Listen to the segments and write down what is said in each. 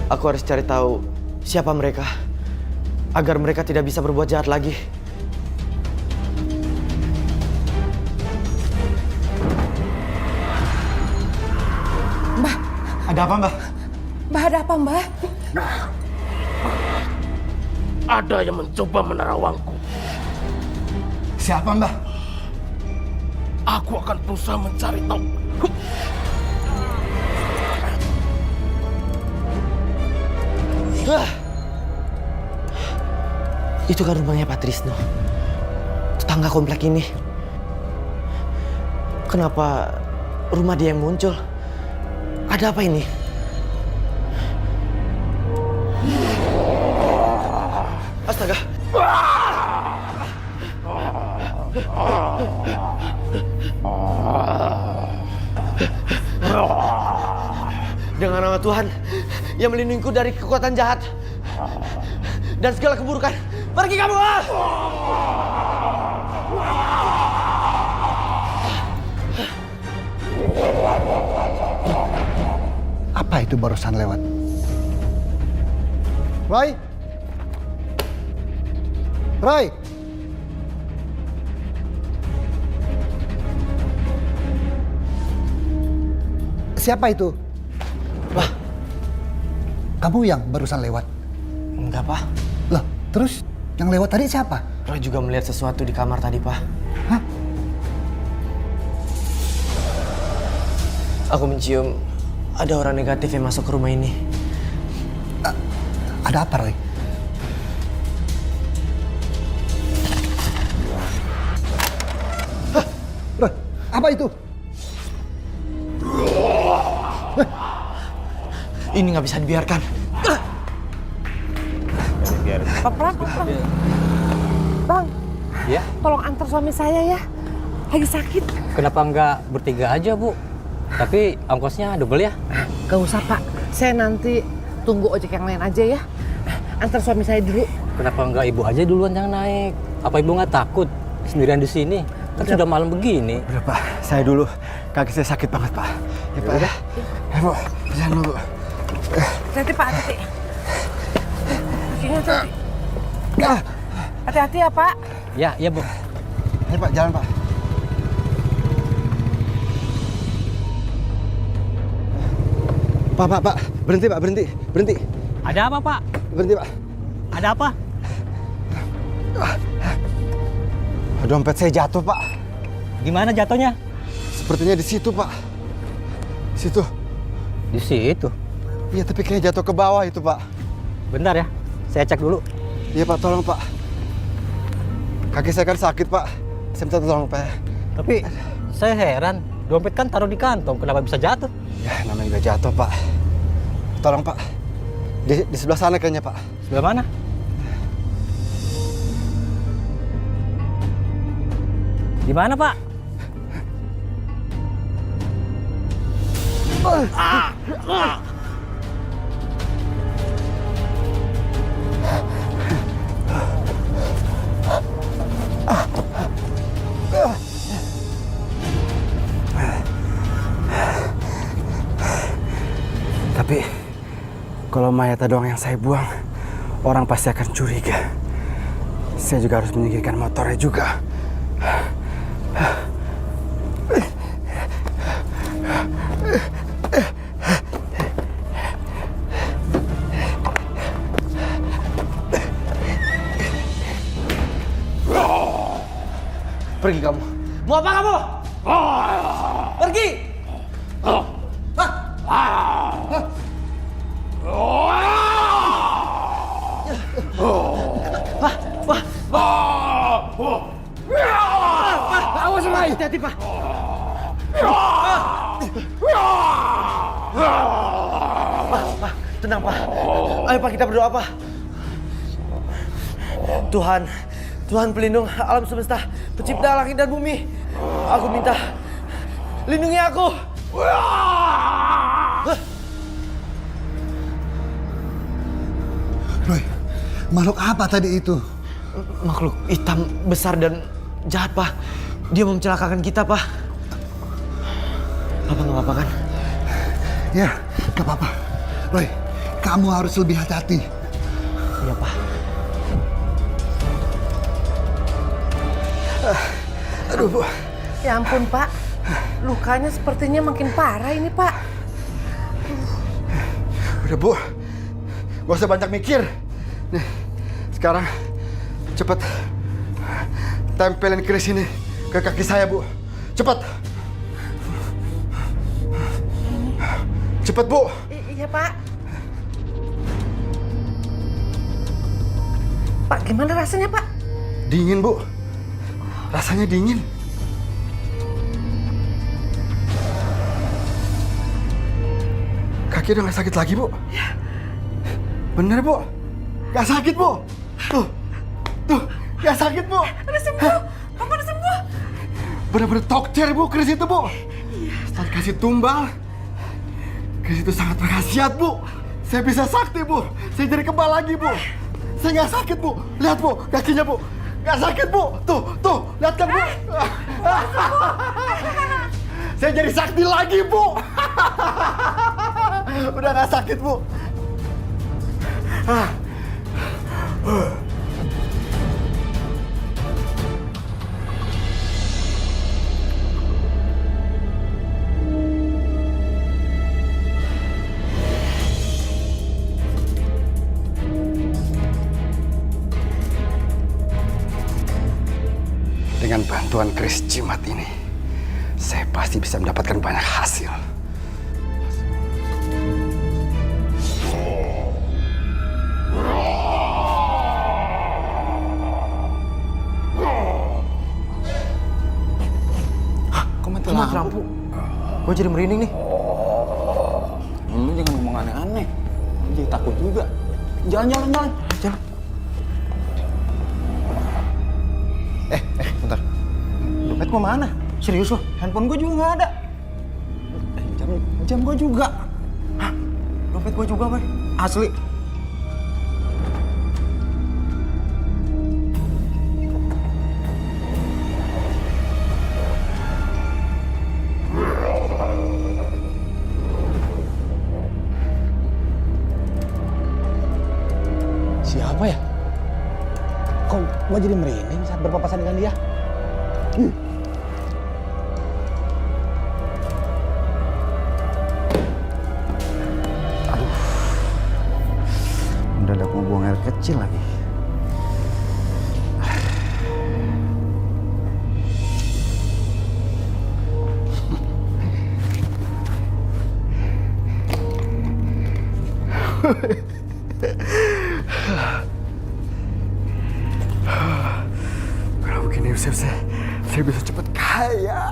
Aku harus cari tahu siapa mereka, agar mereka tidak bisa berbuat jahat lagi. Mbah. Ada apa, Mbah? Mbah, ada apa, Mbah? Ada yang mencoba menerawangku. Siapa, Mbah? Aku akan berusaha mencari tahu. Itu kan rumahnya Pak Trisno, tetangga komplek ini. Kenapa rumah dia yang muncul? Ada apa ini? Astaga! Dengan nama Tuhan yang melindungiku dari kekuatan jahat dan segala keburukan. Pergi kamu! Apa itu barusan lewat? Roy? Roy? Siapa itu? Wah, Kamu yang barusan lewat? enggak, Pak. Loh, terus yang lewat tadi siapa? Roy juga melihat sesuatu di kamar tadi, Pak. Hah? Aku mencium ada orang negatif yang masuk ke rumah ini. Ada apa, Roy? Hah? Roy, apa itu? Ini nggak bisa dibiarkan. Peprak. Bang, Ya, tolong antar suami saya ya. Lagi sakit. kenapa nggak bertiga aja, Bu? Tapi ongkosnya double ya. Gak usah, Pak. Saya nanti tunggu ojek yang lain aja ya. Antar suami saya dulu. Kenapa nggak Ibu aja duluan yang naik? Apa Ibu nggak takut sendirian di sini? Kan sudah malam begini. Udah, Pak. Saya dulu. Kaki saya sakit banget, Pak. Ya, Pak. Ya, Bu. Jalan dulu, Bu. Hati-hati, Pak. Hati-hati. Kakinya hati-hati. Hati-hati ya, Pak. Ya, Bu. Ayo, Pak. Jalan, Pak. Pak. Berhenti, Pak. Berhenti. Ada apa, Pak? Berhenti, Pak. Ada apa? Dompet saya jatuh, Pak. Di mana jatuhnya? Sepertinya di situ, Pak. Situ. Di situ. Iya, tapi kayaknya jatuh ke bawah itu, Pak. Bentar ya, saya cek dulu. Iya, Pak. Tolong, Pak. Kaki saya kan sakit, Pak. Saya minta tolong, Pak. Tapi saya heran, dompet kan taruh di kantong, kenapa bisa jatuh? Ya, namanya juga jatuh, Pak. Tolong, Pak. Di sebelah sana kayaknya, Pak. Sebelah mana? Di mana, Pak? Tapi kalau mayatnya doang yang saya buang, orang pasti akan curiga. Saya juga harus menyingkirkan motornya juga. Pergi kamu. Mau apa kamu? Pergi! Awas, Pak. Hati-hati, Pak. Pak, tenang, Pak. Ayo, Pak, kita berdoa, Pak. Tuhan pelindung alam semesta, pencipta langit dan bumi. Aku minta, lindungi aku. Roy, makhluk apa tadi itu? Makhluk hitam besar dan jahat, Pak. Dia mau mencelakakan kita, Pak. Papa nggak apa-apa kan? Ya, gak apa-apa. Roy, kamu harus lebih hati-hati. Iya, Pak. Aduh, Bu. Ya ampun, Pak. Lukanya sepertinya makin parah ini, Pak. Udah, Bu. Gak usah banyak mikir. Nih, sekarang cepet tempelin keris ini ke kaki saya, Bu. Cepet. Cepet, Bu. Iya, Pak. Pak, gimana rasanya, Pak? Dingin, Bu. Rasanya dingin. Kaki udah gak sakit lagi, Bu. Ya. Bener, Bu. Gak sakit, Bu. Tuh. Tuh. Gak sakit, Bu. Udah sembuh. Kamu udah sembuh. Bener-bener tokcer, Bu, keris itu, Bu. Setelah dikasih tumbal, keris itu sangat berkhasiat, Bu. Saya bisa sakti, Bu. Saya jadi kebal lagi, Bu. Saya nggak sakit, Bu. Lihat, Bu, kakinya, Bu. Nggak sakit, Bu. Tuh, lihat kan, Bu. Saya jadi sakti lagi, Bu. Udah nggak sakit, Bu. Dengan bantuan keris jimat ini, saya pasti bisa mendapatkan banyak hasil. Kok mati lampu? Gue jadi merinding nih. Lu jangan ngomong aneh-aneh. Jadi takut juga. Jalan. Jalan. Bentar. Dompet gua mana? Serius lo? Handphone gue juga nggak ada. Jam gue juga. Hah? Dompet gua juga, Boy. Asli. Siapa ya? Kok gue jadi merinding saat berpapasan dengan dia? Mendadak mau buang air kecil lagi. Kalau begini saya bisa cepat kaya.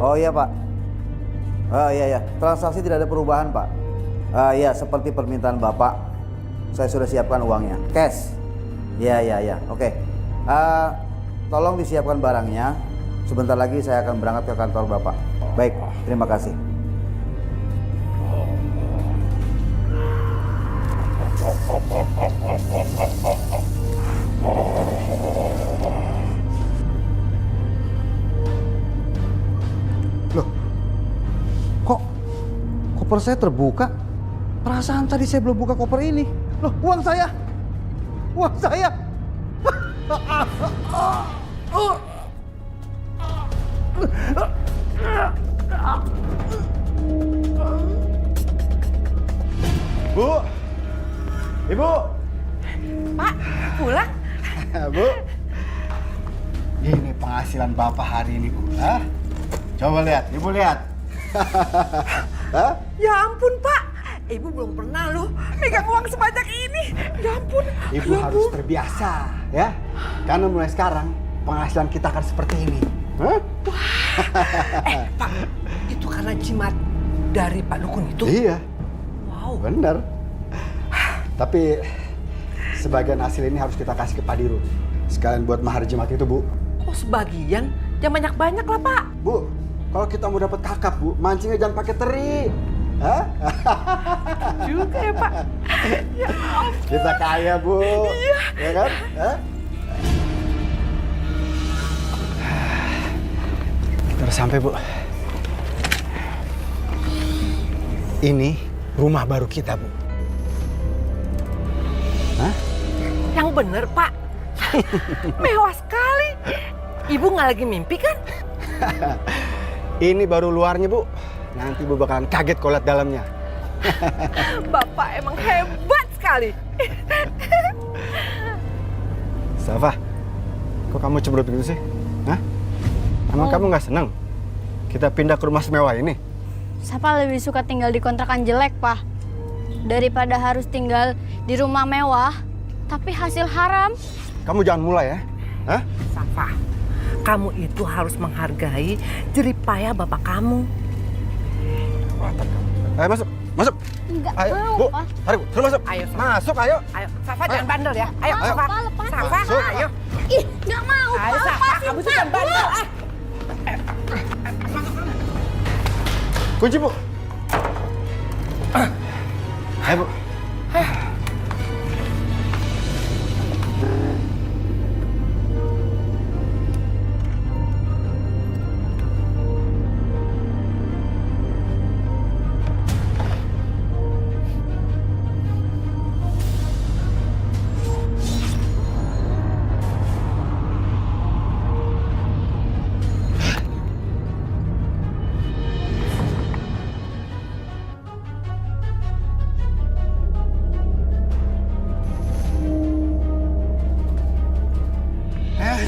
Oh iya Pak. Oh iya, transaksi tidak ada perubahan Pak. Iya, seperti permintaan Bapak, saya sudah siapkan uangnya, cash. Iya. Oke. Tolong disiapkan barangnya. Sebentar lagi saya akan berangkat ke kantor Bapak. Baik, terima kasih. Loh, kok koper saya terbuka? Perasaan tadi saya belum buka koper ini. Loh, uang saya! Uang saya! Bu! Ibu! Pak, pulang? Bu! Ini penghasilan Bapak hari ini, Bu. Hah? Coba lihat, Ibu lihat. Hah? Ya ampun, Pak. Ibu belum pernah loh megang uang sebanyak ini. Ya ampun. Ibu harus terbiasa, ya. Karena mulai sekarang penghasilan kita akan seperti ini. Hah? Pak, itu karena jimat dari Pak Dukun itu? Iya. Wow. Bener. Tapi sebagian hasil ini harus kita kasih ke Pak Dirut. Sekalian buat mahar jimat itu, Bu. Oh, sebagian? Jangan banyak-banyak lah, Pak. Bu, kalau kita mau dapat kakap, Bu, mancingnya jangan pakai teri. Hah? Juga ya, Pak. Ya ampun. Kita kaya, Bu. Iya. Ya kan? Hah? Kita udah sampai, Bu. Ini rumah baru kita, Bu. Yang bener, Pak. Mewah sekali. Ibu nggak lagi mimpi kan? Ini baru luarnya, Bu. Nanti Bu bakalan kaget kalau lihat dalamnya. Bapak emang hebat sekali. Safa, kok kamu cemberut gitu sih? Hah? Emang kamu nggak seneng kita pindah ke rumah semewah ini? Safa lebih suka tinggal di kontrakan jelek, Pak. Daripada harus tinggal di rumah mewah, tapi hasil haram. Kamu jangan mulai ya. Hah? Safa, kamu itu harus menghargai jeripaya bapak kamu. Ayo masuk, masuk. Enggak Ayo, mau, Bu. Pak. Mari, Bu. Suruh masuk. Ayo, Safa. Masuk, ayo. Ayo, Safa jangan bandel ya. Ayo, Ayo. Safa. Lepas. Safa, ayo. Ih, nggak mau, Ayo, Pak. Safa, Lepasin, kamu tuh Pak. jangan bandel. Kunci, Bu. Ayo, Bu.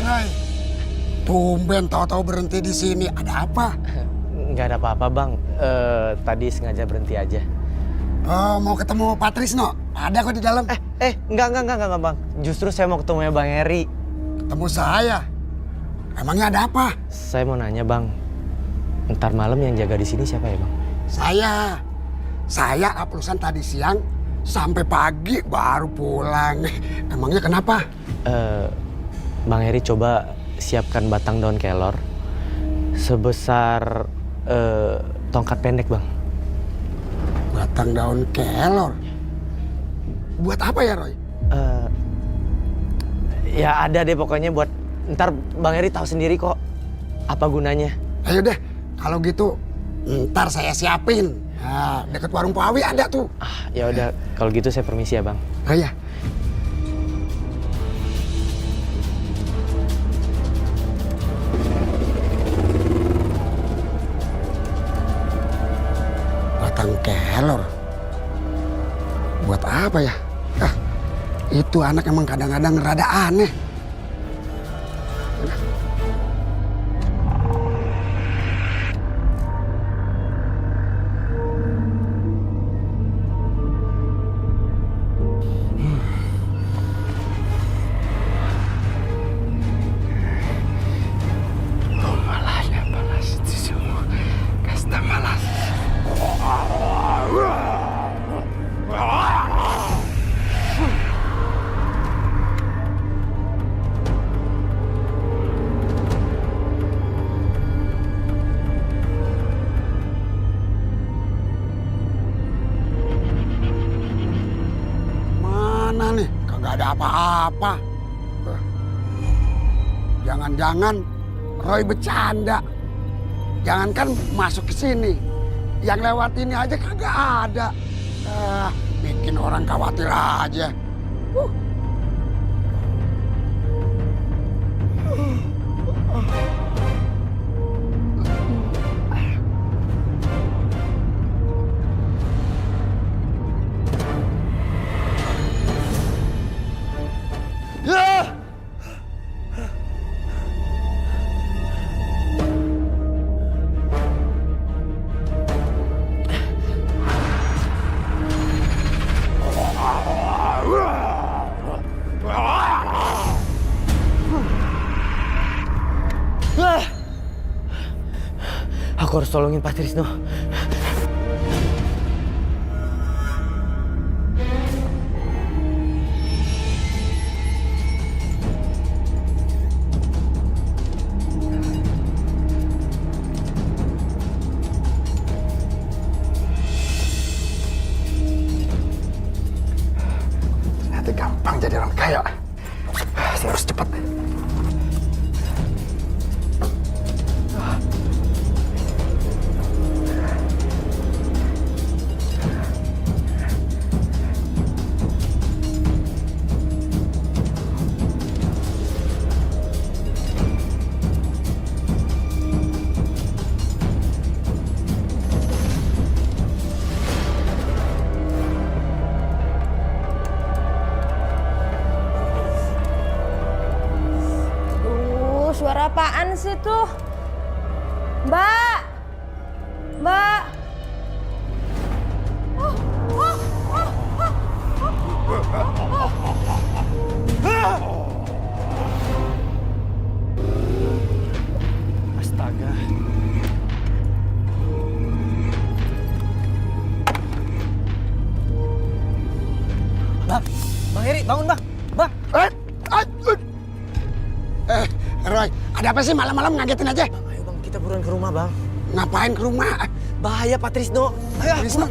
Rai, tumben tahu-tahu berhenti di sini. Ada apa? Nggak ada apa-apa, Bang. Tadi sengaja berhenti aja. Oh, mau ketemu Patrisno? Ada kok di dalam. Enggak, Bang. Justru saya mau ketemu Bang Heri. Ketemu saya? Emangnya ada apa? Saya mau nanya, Bang. Ntar malam yang jaga di sini siapa ya, Bang? Saya aplusan tadi siang sampai pagi baru pulang. Emangnya kenapa? Bang Heri coba siapkan batang daun kelor sebesar tongkat pendek, Bang. Batang daun kelor? Buat apa ya, Roy? Ya ada deh pokoknya buat ntar Bang Heri tahu sendiri kok apa gunanya. Ayo deh, kalau gitu ntar saya siapin. Nah, deket warung Pawi ada tuh. Ya udah kalau gitu saya permisi ya, Bang. Oh iya. Batang kelor. Buat apa ya? Itu anak emang kadang-kadang rada aneh. Mana nih? Kagak ada apa-apa. Jangan-jangan Roy bercanda. Jangankan masuk ke sini, yang lewat ini aja kagak ada. Bikin orang khawatir aja. Aku harus tolongin Patrisno. Ternyata gampang jadi orang kaya. Saya harus cepat. Suara apaan sih tuh? Mbak! Mbak! Astaga. Bang Heri, bangun bang. Bang. Roy, ada apa sih malam-malam ngagetin aja? Bang, ayo bang, kita buruan ke rumah bang. Ngapain ke rumah? Bahaya Pak Trisno. Ayo. Trisno.